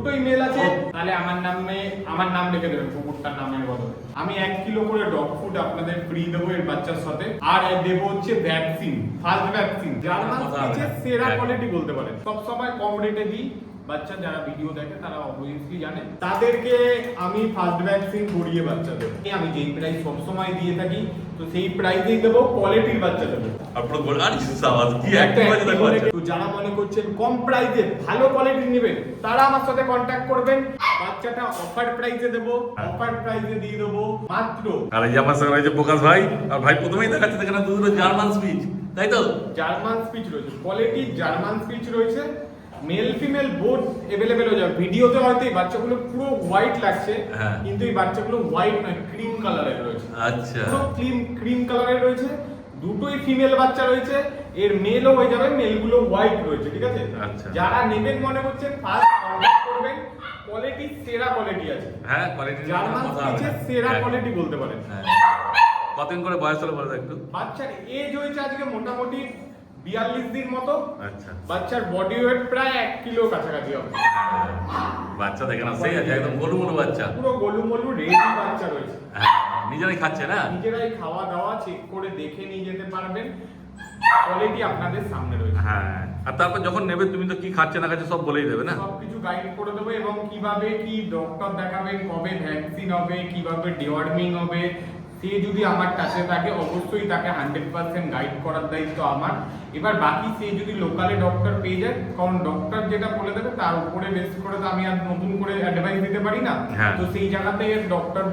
দুটোই মেল আছে, তাহলে আমার নাম লিখে দেবেন কুকুরটার নামের বদলে। আমি 1 কিলো করে ডগ ফুড আপনাদের ফ্রি দেবো এর বাচ্চার সাথে, আর দেবো হচ্ছে ভ্যাকসিন, ফার্স্ট ভ্যাকসিন জার্মান স্পিচের সেরা কোয়ালিটি বলতে পারেন। সব সময় কম রেটে দিই, বাচ্চা যারা ভিডিও দেখে তারা অবভিয়াসলি জানে, তাদেরকে আমি ফার্স্ট ভ্যাকসিন করিয়ে বাচ্চা দেবো। আমি যেই প্রাইস সবসময় দিয়ে থাকি, তো সেই প্রাইসেই দেবো, কোয়ালিটির বাচ্চা দেবো। তো যারা মনে করছেন কম প্রাইসে ভালো কোয়ালিটি নেবেন, তারা আমার সাথে কন্ট্যাক্ট করবেন। বাচ্চাটা অফার প্রাইসে দেবো, অফার প্রাইসে দিয়ে দেবো মাত্র। আর এই যে আমার সঙ্গে রয়েছে প্রকাশ ভাই, আর ভাই প্রথমেই দেখাচ্ছে এখানে দুটো জার্মান স্পিচ, তাই তো? জার্মান স্পিচ রয়েছে, কোয়ালিটি জার্মান স্পিচ রয়েছে, মেল ফিমেল বোথ अवेलेबल হয়ে যাবে। ভিডিওতে হয়তো এই বাচ্চাগুলো পুরো হোয়াইট লাগছে, কিন্তু এই বাচ্চাগুলো হোয়াইট নয়, ক্রিম কালারের রয়েছে। আচ্ছা, পুরো ক্রিম কালারের রয়েছে। দুটোই ফিমেল বাচ্চা রয়েছে, এর মেলও হয়ে যাবে, মেলগুলো হোয়াইট রয়েছে, ঠিক আছে? আচ্ছা, যারা নেবেন মনে করছেন ফার্স্ট কন্টাক্ট করবেন, কোয়ালিটি সেরা কোয়ালিটি আছে। হ্যাঁ, কোয়ালিটি জার্মান স্পিচের সেরা কোয়ালিটি বলতে পারেন। কতদিন করে বয়স হলো বলো একটু? বাচ্চার এজ হয়েছে আজকে মোটামুটি 42 দিন মতো। আচ্ছা, বাচ্চার বডি ওয়েট প্রায় 1 কিলো কাছাকাছি হবে। বাচ্চা দেখে না সেই আছে, একদম গোলুমোলু বাচ্চা, পুরো গোলুমোলু রেডি বাচ্চা রয়েছে। নিজেরাই খাচ্ছে না? নিজেরাই খাওয়া দাওয়া চেক করে দেখে নিয়ে যেতে পারবেন, কোয়ালিটি আপনাদের সামনে রয়েছে। হ্যাঁ, আর তারপর যখন নেবে তুমি তো কি খাচ্ছে না খাচ্ছে সব বলেই দেবে না? সবকিছু গাইড করে দেবো, এবং কিভাবে কি ডক্টর দেখাবেন, কবে ভ্যাকসিন হবে, কিভাবে ডিওয়ার্মিং হবে, সে যদি আমার কাছে থাকে অবশ্যই তাকে 100% গাইড করার দায়িত্ব আমার। এবার বাকি সে যদি লোকালে ডক্টর পেয়ে যায়, কারণ ডক্টর যেটা বলে দেবে তার উপরে বেস করে তো আমি আর নতুন করে অ্যাডভাইস দিতে পারি না। তো সেই জায়গাতে ডক্টর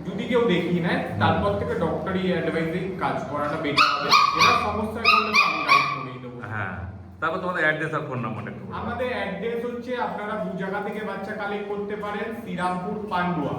যদি কেউ দেখিয়ে নেয়, তারপর থেকে ডক্টরি অ্যাডভাইসে কাজ করাটা বেটার হবে। এবার সমস্যা করলে তো আমি গাইড করেই দেবো। হ্যাঁ, তারপর তোমাদের অ্যাড্রেস আর ফোন নাম্বারটা একটু বলো। আমাদের অ্যাড্রেস হচ্ছে, আপনারা দু জায়গা থেকে বাচ্চা কালেক্ট করতে পারেন। শ্রীরামপুর পান্ডুয়া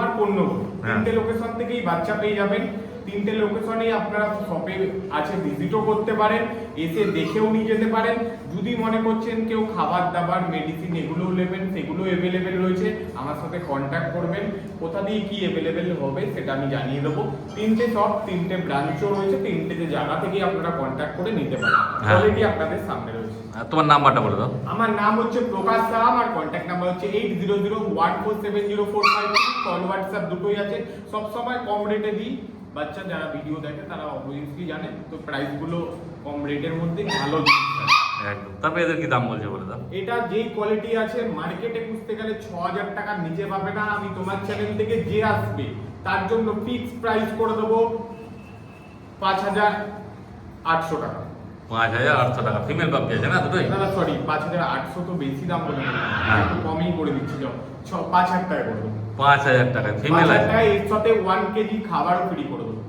আর পণ্যগর, তিনটে লোকেশন থেকেই বাচ্চা পেয়ে যাবেন। তিনটে লোকেশনে আপনারা শপে আছে, ভিজিটও করতে পারেন, এসে দেখেও নিয়ে যেতে পারেন। যদি মনে করছেন কেউ খাবার দাবার মেডিসিন এগুলোও নেবেন, সেগুলো অ্যাভেলেবেল রয়েছে, আমার সাথে কন্ট্যাক্ট করবেন। কোথা দিয়ে কি অ্যাভেলেবেল হবে সেটা আমি জানিয়ে দেবো। তিনটে শপ, তিনটে ব্রাঞ্চও রয়েছে, তিনটে জায়গা থেকেই আপনারা কন্ট্যাক্ট করে নিতে পারেন। কোয়ালিটি আপনাদের সামনে রয়েছে। তোমার নাম্বারটা বলে দাও। আমার নাম হচ্ছে প্রকাশ সাহা, আমার কন্ট্যাক্ট নাম্বার হচ্ছে 8001470453। কল হোয়াটসঅ্যাপ দুটোই আছে। সব সময় কম রেটে দিই, বাচ্চা যারা ভিডিও দেখে তারা অবভিয়াসলি জানে, তো প্রাইসগুলো কম রেটের মধ্যে ভালো দিচ্ছে একদম। তারপরে এদের কি দাম বলছে বলে দাও। এটা যেই কোয়ালিটি আছে মার্কেটে খুঁজতে গেলে 6000 টাকার নিচে পাবে না। আমি তোমার চ্যানেল থেকে যে আসবে তার জন্য ফিক্স প্রাইস করে দেবো 5800 টাকা। 5800 টাকা ফিমেল পাপি আছে না দুটোই? না সরি, 5800 তো বেশি দাম বলে একটু কমই করে দিচ্ছি, 5000 টাকা করে দেবো। 5000 টাকা ফিমেল আছে, এর সাথে 1 কেজি খাবারও ফ্রি করে দেবো।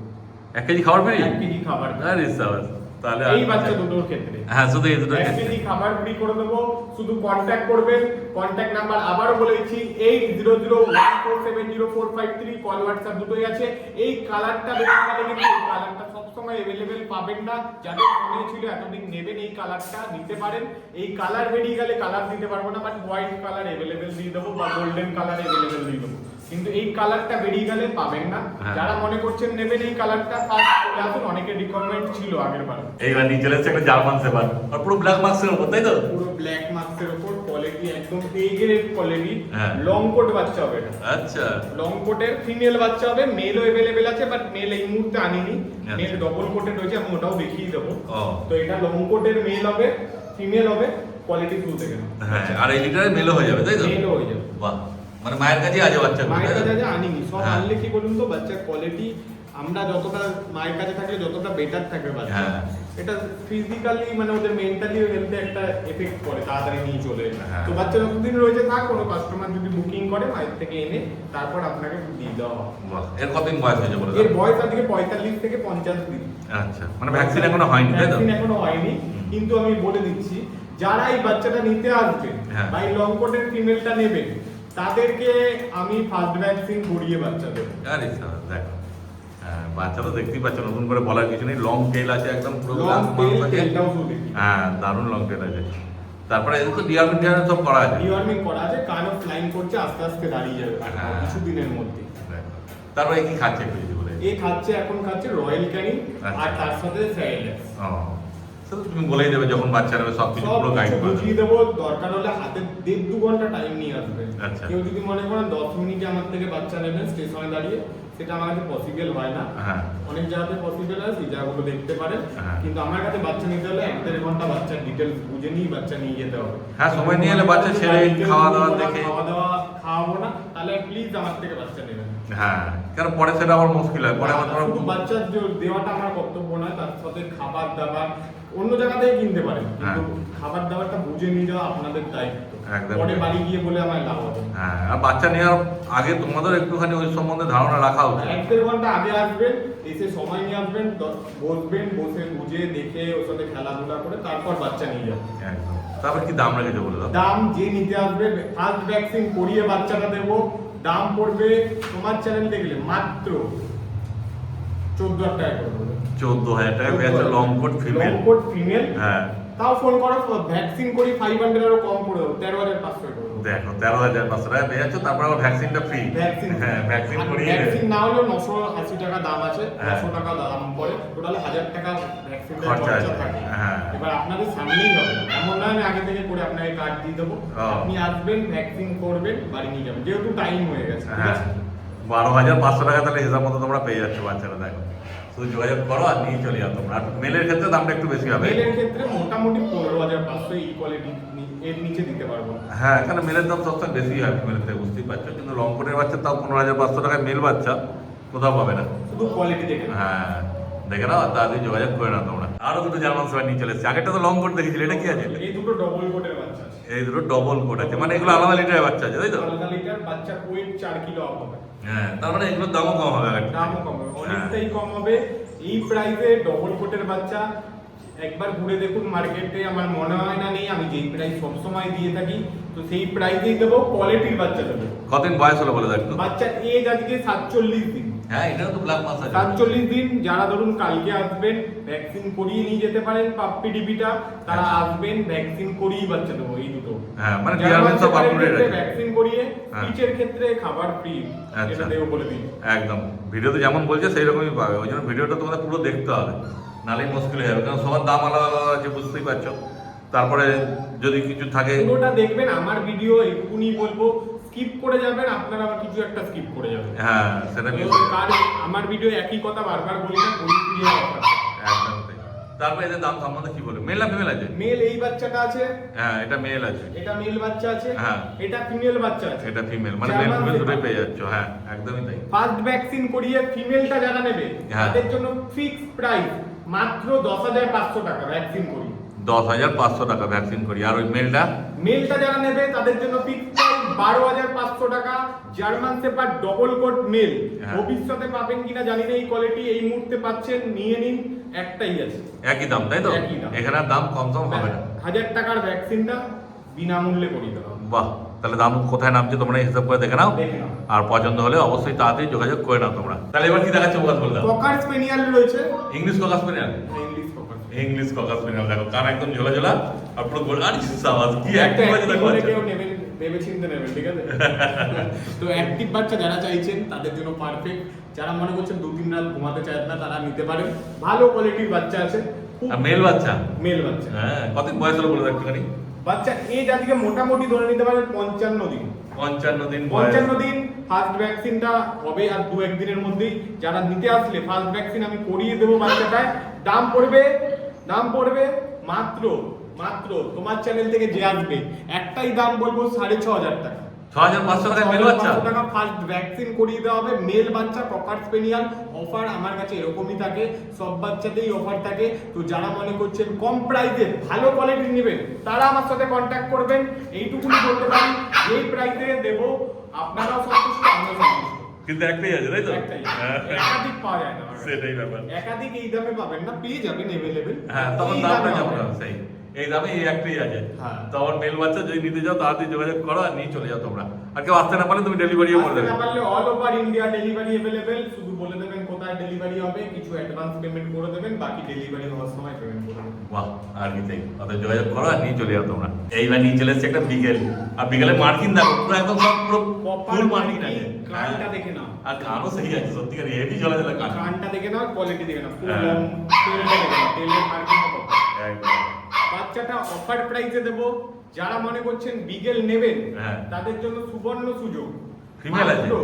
1 কেজি খাবার ফ্রি? 1 কেজি খাবার, আরে সাবাস। তাহলে এই বাচ্চা দুটোর ক্ষেত্রে হ্যাঁ, শুধু এই দুটো 1 কেজি খাবার ফ্রি করে দেবো। শুধু কন্ট্যাক্ট করবেন। কন্ট্যাক্ট নাম্বার আবারও বলে দিচ্ছি, 8001470453। কল হোয়াটসঅ্যাপ দুটোই আছে। এই কালারটা দেখতে গেলে কিন্তু এই কালারটা সবসময় অ্যাভেলেবেল পাবেন না। যাদের মনে ছিল এতদিন নেবেন এই কালারটা নিতে পারেন। এই কালার বেরিয়ে গেলে কালার দিতে পারবো না, বাট হোয়াইট কালার অ্যাভেলেবেল দিয়ে দেবো বা গোল্ডেন কালার অ্যাভেলেবেল দিয়ে দেবো, কিন্তু এই কালারটা বেরিয়ে গেলে পাবেন না। যারা মনে করছেন নেবেন এই কালারটা, ফার্স্ট চলে আসুন, অনেকের রিকমেন্ড ছিল আগের বার। এইবার নিয়ে চলে এসেছে একটা জার্মান শেপার্ড, আর পুরো ব্ল্যাক মার্কসের উপর, তাই তো? পুরো ব্ল্যাক মার্কসের উপর, কোয়ালিটি একদম A grade quality. Long coat বাচ্চা হবে এটা। আচ্ছা, লং কোটের ফিমেল বাচ্চা হবে, মেলও अवेलेबल আছে, বাট মেল এই মুহূর্তে আনিনি। মেল ডবল কোটেড রয়েছে, আমি ওটাও দেখিয়ে দেবো। তো এটা লং কোটের মেল হবে, ফিমেল হবে, কোয়ালিটি শুরু থেকে। হ্যাঁ, আর এই লিটারে মেলও হয়ে যাবে, তাই তো? মেলও হয়ে যাবে। বাহ, মানে মায়ের কাছে আছে বাচ্চা? মায়ের কাছে আনিনি, সব আনলে কি বলুন তো, বাচ্চার কোয়ালিটি আমরা যতটা মায়ের কাছে থাকলে যতটা বেটার থাকবে বাচ্চা, এটা ফিজিক্যালি মানে ওদের মেন্টালি হেলথে একটা এফেক্ট করে, তাড়াতাড়ি নিয়ে চলে। তো বাচ্চা যতদিন রয়েছে থাক, কোনো কাস্টমার যদি বুকিং করে মায়ের থেকে এনে তারপর আপনাকে দিয়ে দেওয়া হবে। এর কতদিন বয়স হয়েছে বলে? এর বয়স আজকে 45 থেকে 50 দিন। আচ্ছা, মানে ভ্যাকসিন এখনো হয়নি, তাই তো? ভ্যাকসিন এখনো হয়নি, কিন্তু আমি বলে দিচ্ছি যারা এই বাচ্চাটা নিতে আসবেন বা এই লং কোটের ফিমেলটা নেবেন, তাদেরকে আমি ফার্স্ট ভ্যাকসিন করিয়ে বাচ্চা দেবো। আরে স্যার দেখো, বাচ্চা তো দেখতেই পাচ্ছ, নতুন করে বলার কিছু নেই। লং টেল আছে একদম, পুরো হ্যাঁ, দারুণ লং টেল আছে। তারপরে এদের তো ডিওয়ার্মিং সব করা আছে। ডিওয়ার্মিং করা আছে, কান অফ ফ্লাইং করছে, আস্তে আস্তে দাঁড়িয়ে যাবে কিছু দিনের মধ্যে। তারপরে কি খাচ্ছে একটু যদি বলে? এই খাচ্ছে, এখন খাচ্ছে রয়্যাল ক্যানিং আর তার সাথে স্যারিল্যাক্স। তো তুমি বলেই দেবে যখন বাচ্চা নেবে সবকিছু সব পুরো গাইড করে বুঝিয়ে দেবো, দরকার হলে হাতে 1.5-2 ঘন্টা টাইম নিয়ে আসবে। আচ্ছা। কেউ যদি মনে করেন 10 মিনিটে আমার থেকে বাচ্চা নেবেন স্টেশনে দাঁড়িয়ে, সেটা আমার কাছে পসিবল হয় না। হ্যাঁ অনেক জায়গাতে পসিবল আছে, সেই জায়গাগুলো দেখতে পারেন। হ্যাঁ। কিন্তু আমার কাছে বাচ্চা নিতে হলে 1-1.5 ঘন্টা বাচ্চার ডিটেলস বুঝে নিয়ে বাচ্চা নিয়ে যেতে হবে। হ্যাঁ, সময় নিয়ে এলে বাচ্চা ছেড়ে খাওয়া দাওয়া দেখে। খাওয়া দাওয়া খাওয়াবো না, তাহলে প্লিজ আমার থেকে বাচ্চা নেবেন। হ্যাঁ, কারণ পরে সেটা আবার মুশকিল হয়, পরে আবার শুধু তোমার বাচ্চার দেওয়াটা আমার কর্তব্য নয়, তার সাথে খাবার দাবার অন্য জায়গা থেকে কিনতে পারেন, কিন্তু খাবার দাবারটা বুঝে নিয়ে যাওয়া আপনাদের দায়িত্ব। একদম। পরে বাড়ি গিয়ে বলে আমার লাভ হবে। হ্যাঁ, আর বাচ্চা নেওয়ার আগে তোমাদের একটুখানি ওই সম্বন্ধে ধারণা রাখা উচিত। 1-1.5 ঘন্টা আগে আসবেন, এসে সময় নিয়ে আসবেন, বসবেন, বসে বুঝে দেখে ওর সাথে খেলাধুলা করে তারপর বাচ্চা নিয়ে যাবেন। একদম। তারপর কি দাম রেখেছে বলে দাও? দাম যে নিতে আসবে, ফার্স্ট ভ্যাকসিন করিয়ে বাচ্চাটা দেবো, দাম পড়বে তোমার চ্যানেল দেখলে মাত্র 14,000 টাকা করে পড়বে। 14,000 টাকা পেয়েছে long coat female. Long coat female. হ্যাঁ, তাও ফোন করো, ভ্যাকসিন করি 500 আরও কম করে দেবো, 13,500 করে দেবো। দেখো 13,500 টাকা পেয়ে যাচ্ছ, তারপর আবার ভ্যাকসিনটা ফ্রি। ভ্যাকসিন, হ্যাঁ, ভ্যাকসিন করিয়ে ভ্যাকসিন না হলেও 980 টাকা দাম আছে, হ্যাঁ। 900 টাকা দাম পড়ে, টোটাল 1000 টাকা ভ্যাকসিন খরচা আছে। থাকে। হ্যাঁ। এবার আপনাদের সামনেই হবে, এমন নয় আমি আগে থেকে করে আপনাকে কার্ড দিয়ে দেবো, ও। আপনি আসবেন, ভ্যাকসিন করবেন, বাড়ি নিয়ে যাবেন, যেহেতু টাইম হয়ে গেছে। ঠিক হ্যাঁ, আছে? 12,500 টাকা তাহলে হিসাব মতো তোমরা পেয়ে যাচ্ছ বাচ্চারা। দেখো, শুধু যোগাযোগ করো আর নিয়ে চলে যাও তোমরা। আর মেলের ক্ষেত্রে দামটা একটু বেশি হবে। মেলের ক্ষেত্রে মোটামুটি 15,500 এই কোয়ালিটি এর নিচে দিতে পারবো না। হ্যাঁ, এখানে মেলের দাম সবসময় বেশি হয় ফিমেলের থেকে, বুঝতেই পারছো। কিন্তু লং কোটের বাচ্চা তাও 15,500 টাকায় মেল বাচ্চা কোথাও পাবে না। শুধু কোয়ালিটি দেখে না। হ্যাঁ, দেখে নাও, তাড়াতাড়ি যোগাযোগ করে নাও তোমরা। আরো দুটো জার্মান সেপার নিয়ে চলে এসেছে। আগেরটা তো লং কোট দেখেছিলে, এটা কি আছে? এই দুটো ডবল কোটের বাচ্চা আছে। এই দুটো ডবল কোট আছে, মানে এগুলো আলাদা লিটারের বাচ্চা আছে, তাই তো? আলাদা লিটার বাচ্চা, ওয়েট 4 কিলো আপ হবে। হ্যাঁ, তার মানে এগুলোর দামও কম হবে আগেরটা থেকে। দামও কম হবে, হ্যাঁ। অনেকটাই কম হবে। এই প্রাইসে ডবল কোটের বাচ্চা একবার ঘুরে দেখুন মার্কেটে, আমার মনে হয় না নেই। আমি যেই প্রাইস সবসময় দিয়ে থাকি, তো সেই প্রাইসেই দেবো, কোয়ালিটির বাচ্চা দেবো। কতদিন বয়স হলো বলে দেখো? বাচ্চার এজ আজকে 47 দিন। হ্যাঁ, এটাও তো ব্ল্যাক মাস আছে। 47 দিন। যারা ধরুন কালকে আসবেন, ভ্যাকসিন করিয়ে নিয়ে যেতে পারেন পাপ্পি ডিবিটা, তারা আচ্ছা। আসবেন, ভ্যাকসিন করিয়ে বাচ্চা দেবো এই দুটো। হ্যাঁ, মানে যারা ডিআরএম সব বাচ্চাদের আপডেট ক্ষেত্রে আছে। ভ্যাকসিন করিয়ে, হ্যাঁ। স্পিচের ক্ষেত্রে খাবার ফ্রি, আচ্ছা। এটা দেবো বলে দিই। একদম, ভিডিওতে যেমন বলছে সেই রকমই পাবে। ওই জন্য ভিডিওটা তোমাদের পুরো দেখতে হবে, নাহলে মুশকিল হয়ে যাবে। কারণ সবার দাম আলাদা আলাদা আছে, বুঝতেই পারছো। তারপরে যদি কিছু থাকে, পুরোটা দেখবেন। আমার ভিডিও এইটুকুনি বলবো, স্কিপ করে যাবেন, আপনারা আবার কিছু একটা স্কিপ করে যাবেন। হ্যাঁ সেটা তো নিশ্চয়ই। আমার ভিডিও একই কথা বারবার বলি না, বলি ফ্রি অফার। একদম তাই। তারপরে এদের দাম সম্বন্ধে কি বলবে? মেল না ফিমেল আছে? মেল এই বাচ্চাটা আছে, হ্যাঁ, এটা মেল আছে, এটা মেল বাচ্চা আছে, হ্যাঁ। এটা ফিমেল বাচ্চা আছে। এটা ফিমেল, মানে মেল ফিমেল দুটোই পেয়ে যাচ্ছ। হ্যাঁ, একদমই তাই। ফার্স্ট ভ্যাকসিন করিয়ে ফিমেলটা যারা নেবে, হ্যাঁ। তাদের জন্য ফিক্সড প্রাইস মাত্র 10,500 টাকা ভ্যাকসিন করি। 10,500 টাকা ভ্যাকসিন করি। আর ওই মেলটা? মেলটা যারা নেবে তাদের জন্য ফিক্সড প্রাইস 12,500 টাকা। German shepherd double coat male, হ্যাঁ। ভবিষ্যতে পাবেন কিনা জানি না, এই কোয়ালিটি এই মুহূর্তে পাচ্ছেন, নিয়ে নিন, একটাই আছে। একই দাম, তাই তো? একই দাম। এখানে আর দাম কম সম হবে না। 1,000 টাকার ভ্যাকসিনটা বিনামূল্যে করিয়ে দেওয়া হবে। বাহ, তাহলে দাম কোথায় নামছে তোমরা হিসাব করে দেখে নাও। দেখে নাও। আর পছন্দ হলে অবশ্যই তাড়াতাড়ি যোগাযোগ করে নাও তোমরা। তাহলে এবার কি দেখাচ্ছে ওখানে বলে দাও। ককার স্পেনিয়াল রয়েছে, English caucus স্পেনিয়াল। English ককার। English caucus স্পেনিয়াল, দেখো কান একদম ঝোলা ঝোলা আর পুরো গোল। আর সাবাস, কি একটা অ্যাক্টিভ আছে দেখো বলে বাচ্চা। কেউ নেবেন, ভেবে চিন্তে নেবেন, ঠিক আছে? তো অ্যাক্টিভ বাচ্চা যারা চাইছেন তাদের জন্য পারফেক্ট। যারা মনে করছেন 2-3 রাত ঘুমাতে চায় না, তারা নিতে পারেন। ভালো কোয়ালিটির বাচ্চা আছে, আর মেল বাচ্চা? মেল বাচ্চা। হ্যাঁ, কতদিন বয়স হলো বলে দাও একটুখানি। বাচ্চা এজ আজকে মোটামুটি ধরে নিতে পারেন 55 দিন। 55 দিন বয়স। 55 দিন ফার্স্ট ভ্যাকসিনটা হবে, আর 2-1 দিনের মধ্যেই যারা নিতে আসলে ফার্স্ট ভ্যাকসিন আমি করিয়ে দেবো বাচ্চাটায়। দাম পড়বে মাত্র তোমার চ্যানেল থেকে যে আসবে, একটাই দাম বলবো 6,500 টাকা। 6,500 টাকায় মেল বাচ্চা? 6,500 টাকা ফার্স্ট ভ্যাকসিন করিয়ে দেওয়া হবে। মেল বাচ্চা ককার স্পেনিয়াল অফার আমার কাছে এরকমই থাকে, সব বাচ্চাতেই অফার থাকে। তো যারা মনে করছেন কম প্রাইসে ভালো কোয়ালিটি নেবেন, তারা আমার সাথে কন্ট্যাক্ট করবেন। এইটুকুনি বলতে পারি, এই প্রাইসে দেবো, আপনারাও সন্তুষ্ট, আমিও সন্তুষ্ট। কিন্তু একটাই আছে, তাই তো? একটাই, হ্যাঁ। একাধিক পাওয়া যায় না আমার কাছে। সেটাই ব্যাপার। একাধিক এই দামে পাবেন না, পেয়ে যাবেন এভেলেবেল। হ্যাঁ, তখন দামটা যেমন হবে সেই এই দামে এই একটাই আছে। হ্যাঁ। তখন মেল বাচ্চা যদি নিতে যাও তাড়াতাড়ি যোগাযোগ করো আর নিয়ে চলে যাও তোমরা। আর কেউ আসতে না পারলে তুমি ডেলিভারিও করে আসতে দেবে। না পারলে all over India delivery available. শুধু বলে দেবেন কোথায় ডেলিভারি হবে, কিছু অ্যাডভান্স পেমেন্ট করে দেবেন, বাকি ডেলিভারি হওয়ার সময় পেমেন্ট করে দেবেন। বাহ, আর কি চাই? অত যোগাযোগ করো আর নিয়ে চলে যাও তোমরা। এইবার নিয়ে চলে এসছে একটা বিকেল। আর বিকেলে মার্কিন দেখো, পুরো একদম সব পুরো ফুল মার্কিন আছে। কানটা দেখে নাও, আর কানও সেই আছে, সত্যিকার হেভি ঝোলা ঝোলা কান। কানটা দেখে নাও, কোয়ালিটি দেখে নাও, হ্যাঁ। তেলটা দেখে নাও, তেলের মার্কিং কত। বাচ্চাটা অফার প্রাইসে দেবো। যারা মনে করছেন বিগেল নেবেন হ্যাঁ। তাদের জন্য সুবর্ণ সুযোগ। ফিমেল আছে? মাত্র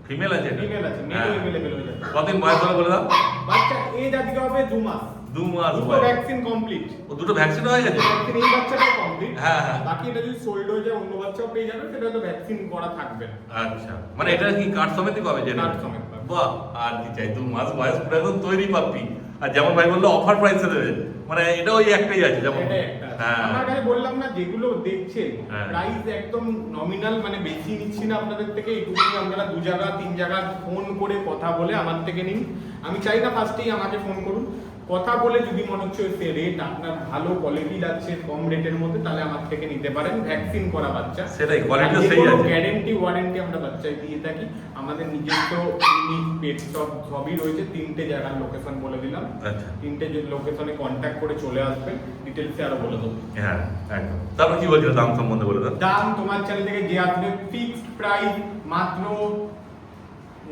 ফিমেল আছে? ফিমেল আছে, মেল হ্যাঁ। अवेलेबल হয়ে যাবে। কতদিন বয়স হলো বলে দাও? বাচ্চা এজ আজকে হবে 2 মাস। 2 মাস দুটো বয়স। Vaccine complete. ও দুটো ভ্যাকসিন হয়ে গেছে? ভ্যাকসিন এই বাচ্চাটাও কমপ্লিট। হ্যাঁ, হ্যাঁ। বাকি এটা যদি সোল্ড হয়ে যায় অন্য বাচ্চাও পেয়ে যাবে, সেটা হয়তো ভ্যাকসিন করা থাকবে না। আচ্ছা, মানে এটা কি কার্ড সমেতই পাবে যে? কার্ড সমেত পাবে। বাহ, আর কি চাই, 2 মাস বয়স পুরো একদম তৈরি পাপ্পি। আর যেমন ভাই বললো অফার প্রাইসে দেবে, মানে এটা ওই একটাই আছে যেমন। এটাই একটা। হ্যাঁ। আমার কাছে বললাম না, যেগুলো দেখছেন হ্যাঁ। প্রাইস একদম নমিনাল, মানে বেশি নিচ্ছি না আপনাদের থেকে। এইটুকুনি আপনারা 2 জায়গা 3 জায়গা ফোন করে কথা বলে আমার থেকে নিন। আমি চাই না ফার্স্টেই আমাকে ফোন করুন, কথা বলে যদি মনে হচ্ছে সে রেট আপনার ভালো কোয়ালিটি লাগছে কম রেটের মধ্যে, তাহলে আমার থেকে নিতে পারেন। ভ্যাকসিন করা বাচ্চা, সেটাই, quality তো সেই আছে। গ্যারান্টি ওয়ারেন্টি আমরা বাচ্চায় দিয়ে থাকি। আমাদের নিজস্ব ক্লিনিক, পেট শপ সবই রয়েছে। 3টে জায়গার লোকেশন বলে দিলাম। আচ্ছা। 3টে লোকেশনে কন্ট্যাক্ট করে চলে আসবেন, ডিটেলসে আরো বলে দেবো। হ্যাঁ, একদম। তারপর কি বলছিল দাম সম্বন্ধে বলে দাও? দাম তোমার চ্যানেল থেকে যে আসবে ফিক্সড প্রাইস মাত্র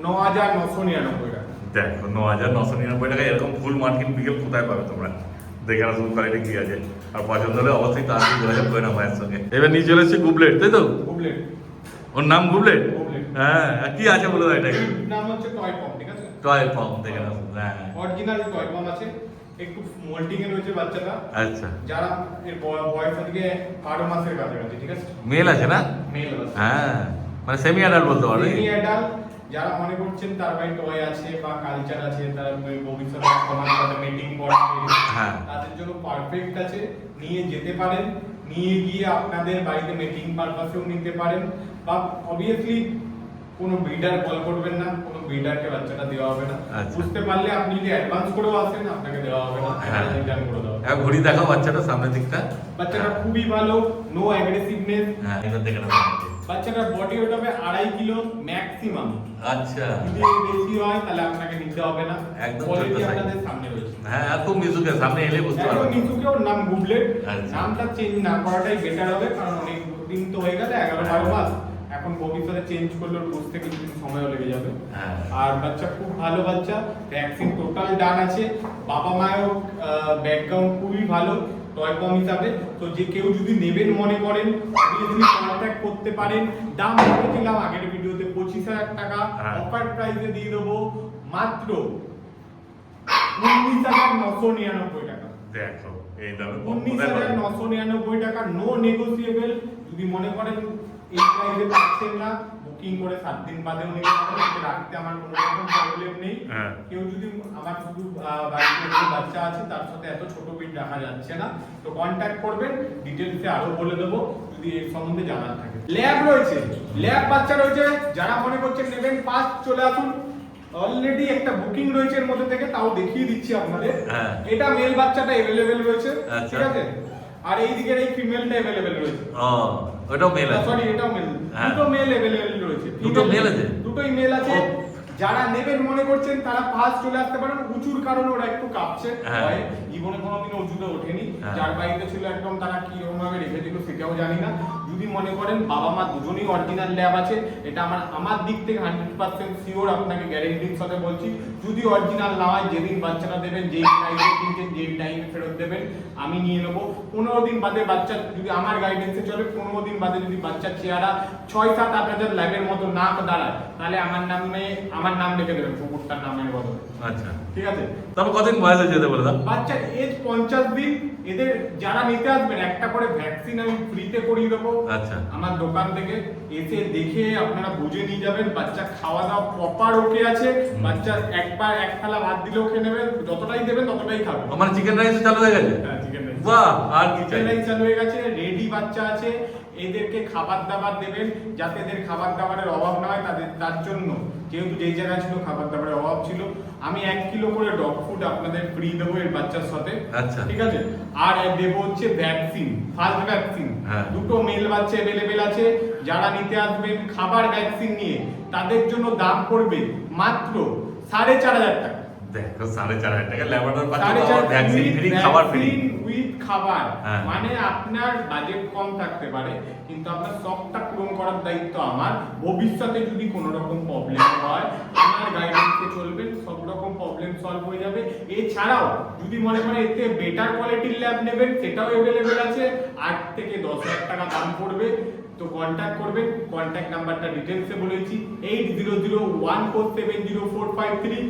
9,999 টাকা। দেখো, 9,999 টাকা এরকম ফুল মার্কিন বিকেল কোথায় পাবে তোমরা? দেখে আসুন কোয়ালিটি কি আছে, আর পছন্দ হলে অবশ্যই তাড়াতাড়ি যোগাযোগ করে নাও ভাইয়ের সঙ্গে। এবার নিয়ে চলে এসেছে গুবলেট, তাই তো? বুবলেট। ওর নাম গুবলেট? গুবলেট। হ্যাঁ, আর কি আছে বলে দাও এটা কি? নাম হচ্ছে টয় পম, ঠিক আছে? টয় ফর্ম দেখে নাও। হ্যাঁ, অরিজিনাল টয় পম আছে, একটু মোল্ডিং এ রয়েছে বাচ্চাটা। আচ্ছা। যারা এর বয়স থেকে 12 মাসের কাছাকাছি, ঠিক আছে? মেল আছে না? মেল বাচ্চা। হ্যাঁ, মানে সেমি অ্যাডাল্ট বলতে পারো। Semi adult. যারা মনে করছেন তার ভাই টয় আছে বা কালচার আছে, তার ভবিষ্যতে সমাজের সাথে মিটিং করবে, হ্যাঁ। তাদের জন্য পারফেক্ট আছে। নিয়ে যেতে পারেন, নিয়ে গিয়ে আপনাদের বাড়িতে মিটিং পারপাসেও নিতে পারেন। বা অবভিয়াসলি কোনো ব্রিডার কল করবেন না, কোনো ব্রিডারকে বাচ্চাটা দেওয়া হবে না। আচ্ছা। বুঝতে পারলে আপনি যদি অ্যাডভান্স করেও আসেন আপনাকে দেওয়া হবে না, হ্যাঁ। রিটার্ন করে দেওয়া হবে। হ্যাঁ, ঘুরি দেখাও বাচ্চাটা সামনের দিকটা। বাচ্চাটা খুবই ভালো, নো অ্যাগ্রেসিভনেস। হ্যাঁ, এবার দেখে নাও। বাচ্চাটার বডি ওয়েট হবে 2.5 কিলো ম্যাক্সিমাম। আচ্ছা। যদি বেশি হয় তাহলে আপনাকে নিতে হবে না। একদম কোয়ালিটি ছোট্ট size। আপনাদের সামনে রয়েছে। হ্যাঁ, আর খুব মিশুকে সামনে এলে বুঝতে এখন পারবে। নিচুকে ওর নাম গুবলেট। আচ্ছা। নামটা চেঞ্জ না করাটাই বেটার হবে, কারণ অনেক দিন তো হয়ে গেছে, 11-12 মাস। এখন ভবিষ্যতে চেঞ্জ করলে ওর বুঝতে কিছুদিন সময়ও লেগে যাবে। হ্যাঁ। আর বাচ্চা খুব ভালো বাচ্চা, ভ্যাকসিন টোটাল ডান আছে। বাবা মায়ের ব্যাকগ্রাউন্ড খুবই ভালো টয় পম হিসাবে। তো যে কেউ যদি নেবেন মনে করেন, অবভিয়াসলি কন্ট্যাক্ট করতে পারেন। দাম বলেছিলাম আগের ভিডিওতে 25,000 টাকা। হ্যাঁ। অফার প্রাইসে দিয়ে দেবো মাত্র 19,999 টাকা। দেখো, এই দামে 19,999 টাকা, নো নেগোসিয়েবল। যদি মনে করেন এই প্রাইসে পাচ্ছেন না, বুকিং করে 7 দিন বাদেও নিতে পারেন, এটা রাখতে আমার কোনো রকম প্রবলেম নেই। হ্যাঁ। কেউ যদি আমার শুধু বাড়িতে যে বাচ্চা আছে তার সাথে এত ছোট বিট রাখা যাচ্ছে না, তো কন্ট্যাক্ট করবেন, ডিটেইলসে আরো বলে দেবো যদি এর সম্বন্ধে জানার থাকে। ল্যাব রয়েছে, ল্যাব বাচ্চা রয়েছে। যারা মনে করছেন নেবেন ফার্স্ট চলে আসুন। অলরেডি একটা বুকিং রয়েছে এর মধ্যে থেকে, তাও দেখিয়ে দিচ্ছি আপনাদের। হ্যাঁ। এটা মেল বাচ্চাটা अवेलेबल রয়েছে, আচ্ছা। ঠিক আছে? আর এই দিকের এই ফিমেলটা अवेलेबल রয়েছে। ও, ওটাও মেল আছে? সরি, এটাও মেল। হ্যাঁ। দুটো মেল अवेलेबल রয়েছে। দুটো male আছে? দুটোই মেল আছে। ও। যারা নেবেন মনে করছেন তারা ফার্স্ট চলে আসতে পারেন। উঁচুর কারণে ওরা একটু কাঁপছে, হ্যাঁ। ভয়ে জীবনে কোনোদিন উঁচুতে ওঠেনি। হ্যাঁ। যার বাড়িতে ছিল একদম, তারা কি রকম ভাবে রেখেছিল সেটাও জানি না। যদি মনে করেন বাবা মা দুজনেই অরিজিনাল ল্যাব আছে, এটা আমার দিক থেকে 100% শিওর, আপনাকে গ্যারেন্টির সাথে বলছি। যদি অরিজিনাল না হয়, যেদিন বাচ্চাটা দেবেন, যেই প্রাইসে কিনছেন, যেই টাইমে ফেরত দেবেন, আমি নিয়ে নেবো। 15 দিন বাদে বাচ্চা যদি আমার গাইডেন্সে চলে, 15 দিন বাদে যদি বাচ্চার চেহারা 6-7-8 হাজার ল্যাবের মতো না দাঁড়ায়, তাহলে আমার নাম লিখে দেবেন কুকুরটার নামের বদলে। আচ্ছা, ঠিক আছে? তারপর কতদিন বয়সে যেতে বলে দাও? বাচ্চার এজ 50 দিন। এদের যারা নিতে আসবেন একটা করে ভ্যাকসিন আমি ফ্রিতে করিয়ে দেবো আচ্ছা। আমার দোকান থেকে। এসে দেখে আপনারা বুঝে নিয়ে যাবেন বাচ্চা খাওয়া দাওয়া প্রপার ওকে আছে। বাচ্চা একবার এক থালা ভাত দিলেও খেয়ে নেবে, যতটাই দেবেন ততটাই খাবে। ও, মানে চিকেন রাইস চালু হয়ে গেছে? হ্যাঁ, চিকেন রাইস। বাহ, আর কি চাই? চিকেন রাইস চালু হয়ে গেছে, রেডি বাচ্চা আছে। এদেরকে খাবার দাবার দেবেন যাতে এদের খাবার দাবারের অভাব না হয়। তার জন্য যেহেতু যেই জায়গায় ছিল খাবার দাবারের অভাব ছিল, আমি 1 কিলো করে ডগ ফুড আপনাদের ফ্রি দেবো এর বাচ্চার সাথে। আচ্ছা। ঠিক আছে? আর দেবো হচ্ছে ভ্যাকসিন, ফার্স্ট ভ্যাকসিন। হ্যাঁ। দুটো মেল বাচ্চা अवेलेबल আছে। যারা নিতে আসবেন খাবার ভ্যাকসিন নিয়ে, তাদের জন্য দাম পড়বে মাত্র 4,500 টাকা। দেখো, 4,500 টাকা ল্যাবরেটর পাচ্ছি, 4,500 ভ্যাকসিন ফ্রি, খাবার ফ্রি। উইথ খাবার। হ্যাঁ। মানে আপনার বাজেট কম থাকতে পারে, কিন্তু আপনার শখটা পূরণ করার দায়িত্ব আমার। ভবিষ্যতে যদি কোনো রকম প্রবলেম হয়, আমার আমার গাইডেন্সে চলবেন, সব রকম প্রবলেম সলভ হয়ে যাবে। এছাড়াও যদি মনে করেন এতে বেটার কোয়ালিটির ল্যাব নেবেন, সেটাও অ্যাভেলেবেল আছে। 8 থেকে 10,000 টাকা দাম পড়বে। তো কন্ট্যাক্ট করবেন, কন্ট্যাক্ট নাম্বারটা ডিটেলসে বলেছি, 8001470453।